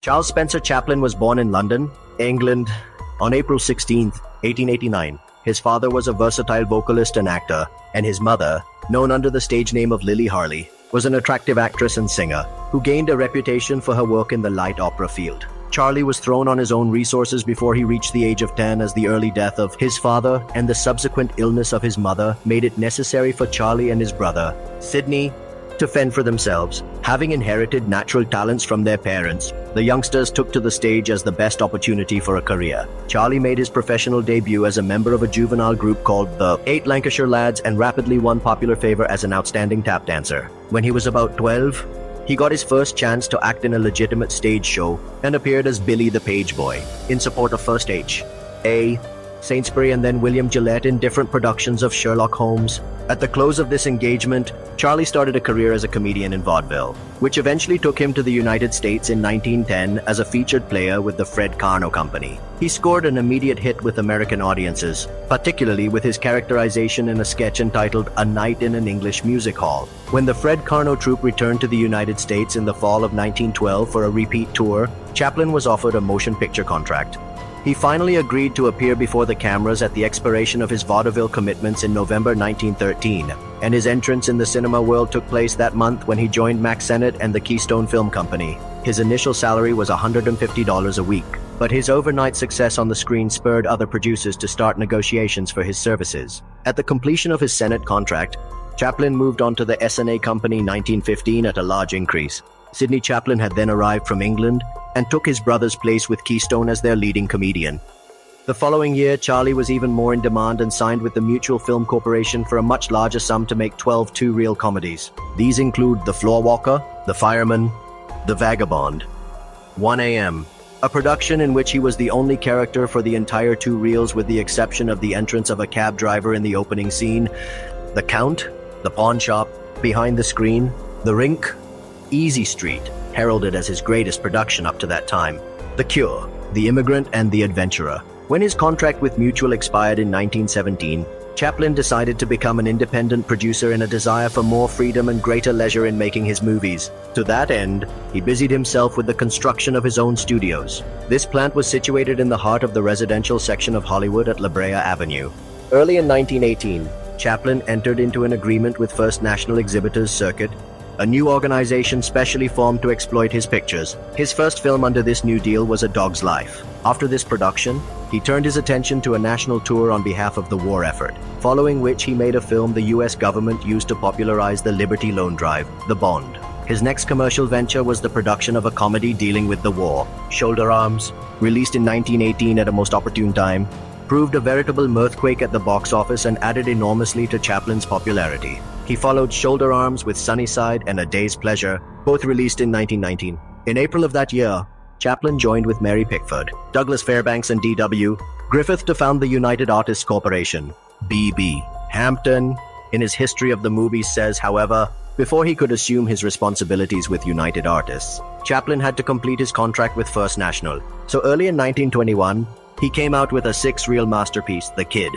Charles Spencer Chaplin was born in London, England, on April 16, 1889. His father was a versatile vocalist and actor, and his mother, known under the stage name of Lily Harley, was an attractive actress and singer who gained a reputation for her work in the light opera field. Charlie was thrown on his own resources before he reached the age of 10, as the early death of his father and the subsequent illness of his mother made it necessary for Charlie and his brother, Sidney, to fend for themselves. Having inherited natural talents from their parents, the youngsters took to the stage as the best opportunity for a career. Charlie made his professional debut as a member of a juvenile group called the Eight Lancashire Lads and rapidly won popular favor as an outstanding tap dancer. When he was about 12, he got his first chance to act in a legitimate stage show and appeared as Billy the Page Boy in support of first H.A. Sainsbury and then William Gillette in different productions of Sherlock Holmes. At the close of this engagement, Charlie started a career as a comedian in vaudeville, which eventually took him to the United States in 1910 as a featured player with the Fred Karno Company. He scored an immediate hit with American audiences, particularly with his characterization in a sketch entitled A Night in an English Music Hall. When the Fred Karno troupe returned to the United States in the fall of 1912 for a repeat tour, Chaplin was offered a motion picture contract. He finally agreed to appear before the cameras at the expiration of his vaudeville commitments in November 1913, and his entrance in the cinema world took place that month when he joined Mack Sennett and the Keystone Film Company. His initial salary was $150 a week, but his overnight success on the screen spurred other producers to start negotiations for his services. At the completion of his Sennett contract, Chaplin moved on to the S&A Company 1915 at a large increase. Sidney Chaplin had then arrived from England and took his brother's place with Keystone as their leading comedian. The following year, Charlie was even more in demand and signed with the Mutual Film Corporation for a much larger sum to make 12 two-reel comedies. These include The Floorwalker, The Fireman, The Vagabond, 1 a.m., a production in which he was the only character for the entire two reels with the exception of the entrance of a cab driver in the opening scene, The Count, The Pawn Shop, Behind the Screen, The Rink, Easy Street, heralded as his greatest production up to that time, The Cure, The Immigrant and The Adventurer. When his contract with Mutual expired in 1917, Chaplin decided to become an independent producer in a desire for more freedom and greater leisure in making his movies. To that end, he busied himself with the construction of his own studios. This plant was situated in the heart of the residential section of Hollywood at La Brea Avenue. Early in 1918, Chaplin entered into an agreement with First National Exhibitors Circuit, a new organization specially formed to exploit his pictures. His first film under this new deal was A Dog's Life. After this production, he turned his attention to a national tour on behalf of the war effort, following which he made a film the US government used to popularize the Liberty Loan Drive, The Bond. His next commercial venture was the production of a comedy dealing with the war, Shoulder Arms, released in 1918 at a most opportune time, proved a veritable mirthquake at the box office and added enormously to Chaplin's popularity. He followed Shoulder Arms with Sunnyside and A Day's Pleasure, both released in 1919. In April of that year, Chaplin joined with Mary Pickford, Douglas Fairbanks and D.W. Griffith to found the United Artists Corporation, B.B. Hampton, in his History of the Movies, says, however, before he could assume his responsibilities with United Artists, Chaplin had to complete his contract with First National. So early in 1921, he came out with a 6-reel masterpiece, The Kid,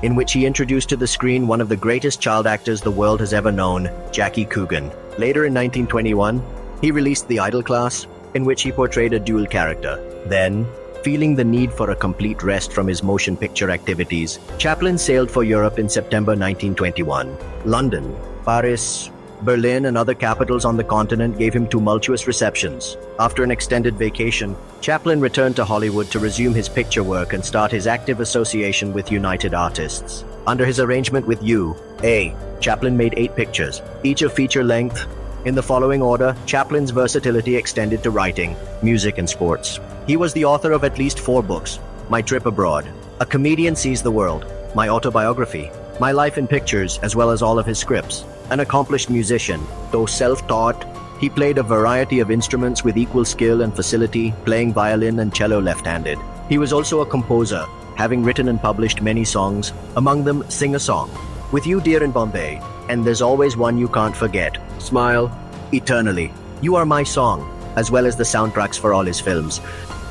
in which he introduced to the screen one of the greatest child actors the world has ever known, Jackie Coogan. Later in 1921, he released The Idle Class, in which he portrayed a dual character. Then, feeling the need for a complete rest from his motion picture activities, Chaplin sailed for Europe in September 1921. London, Paris, Berlin and other capitals on the continent gave him tumultuous receptions. After an extended vacation, Chaplin returned to Hollywood to resume his picture work and start his active association with United Artists. Under his arrangement with U.A., Chaplin made 8 pictures, each of feature length. In the following order, Chaplin's versatility extended to writing, music and sports. He was the author of at least 4 books: My Trip Abroad, A Comedian Sees the World, my autobiography, My Life in Pictures, as well as all of his scripts. An accomplished musician, though self-taught, he played a variety of instruments with equal skill and facility, playing violin and cello left-handed. He was also a composer, having written and published many songs, among them Sing a Song, With You Dear in Bombay, and There's Always One You Can't Forget, Smile, Eternally, You Are My Song, as well as the soundtracks for all his films.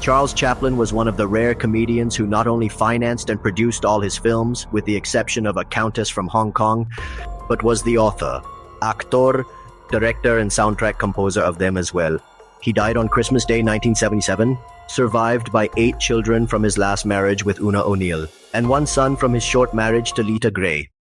Charles Chaplin was one of the rare comedians who not only financed and produced all his films, with the exception of A Countess from Hong Kong, but was the author, actor, director and soundtrack composer of them as well. He died on Christmas Day 1977, survived by 8 children from his last marriage with Una O'Neill, and 1 son from his short marriage to Lita Gray.